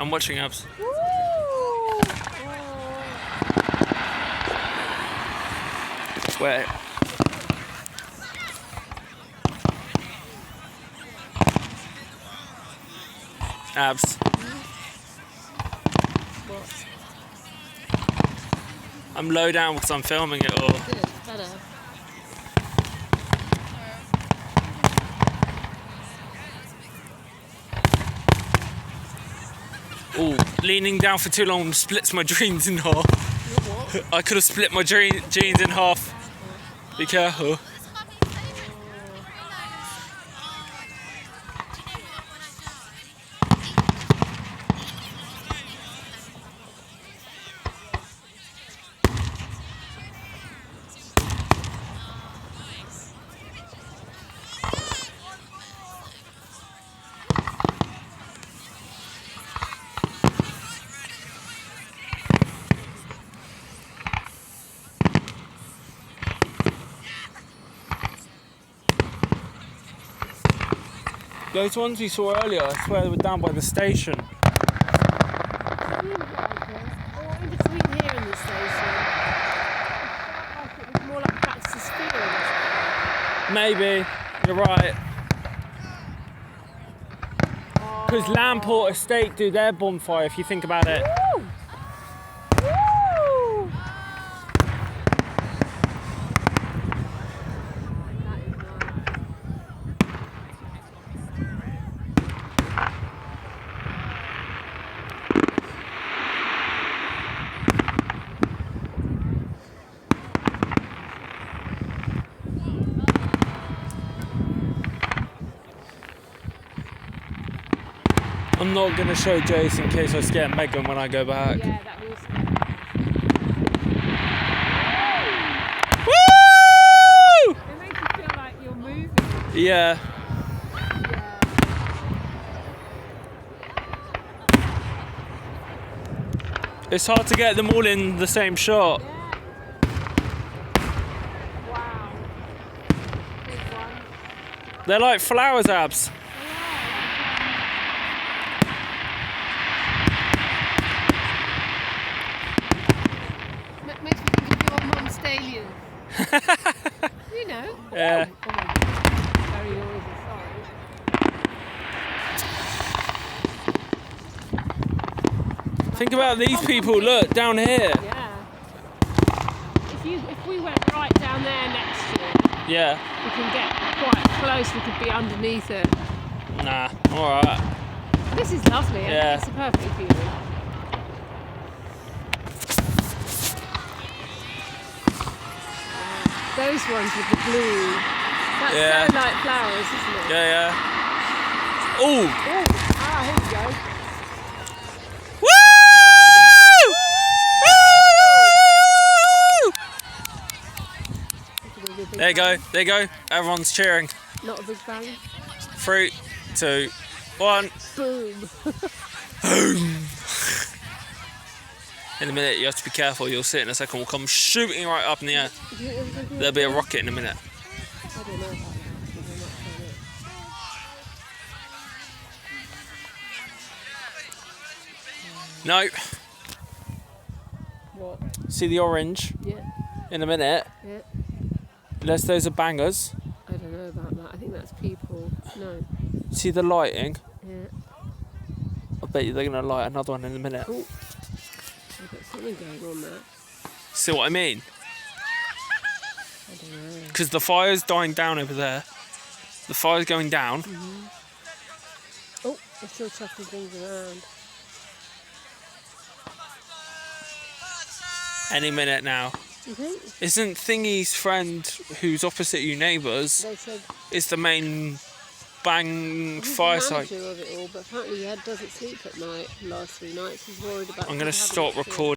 I'm watching abs. Wait. Abs. What? I'm low down because I'm filming it all. Good, better. Oh, leaning down for too long splits my jeans in half. What? I could have split my jeans in half. Be careful. Those ones we saw earlier, I swear they were down by the station. Or in between here and the station. It was more like Baxter's Field. Maybe, you're right. Because Lamport Estate do their bonfire, if you think about it. Woo! Woo! That is nice. I'm not going to show Jace in case I scare Megan when I go back. Yeah, that will scare Woo! It makes you feel like you're moving. Yeah. It's hard to get them all in the same shot. Yeah. Wow. Big one. They're like flowers, abs. Makes me think of your mum stallion. You know. Yeah. Oh my God. Very noisy, sorry. Think about these people, look, down here. Yeah. If we went right down there next year, Yeah. we can get quite close, we could be underneath it. Nah, alright. This is lovely, Yeah. it's a perfect view. Those ones with the blue. That's Yeah. so like flowers, isn't it? Yeah, yeah. Oh! Here we go. Woo! There you go, there you go. Everyone's cheering. Not a big bang. 3, 2, 1. Boom. Boom! In a minute, you have to be careful. You'll see it in a second. We'll come shooting right up in the air. There'll be a rocket in a minute. I don't know about that. No. What? See the orange? Yeah. In a minute. Yeah. Unless those are bangers. I don't know about that. I think that's people. No. See the lighting? Yeah. I bet you they're going to light another one in a minute. Oh. I've got something going on there. See what I mean? I don't know. Because the fire's dying down over there. The fire's going down. Mm-hmm. Oh, they're still chucking things around. Any minute now. You think? Isn't Thingy's friend, who's opposite you neighbours, They said is the main bang he's fire the site? manager of it all, but apparently he doesn't sleep at night the last 3 nights. He's worried about. I'm going to people having stop it too. recording.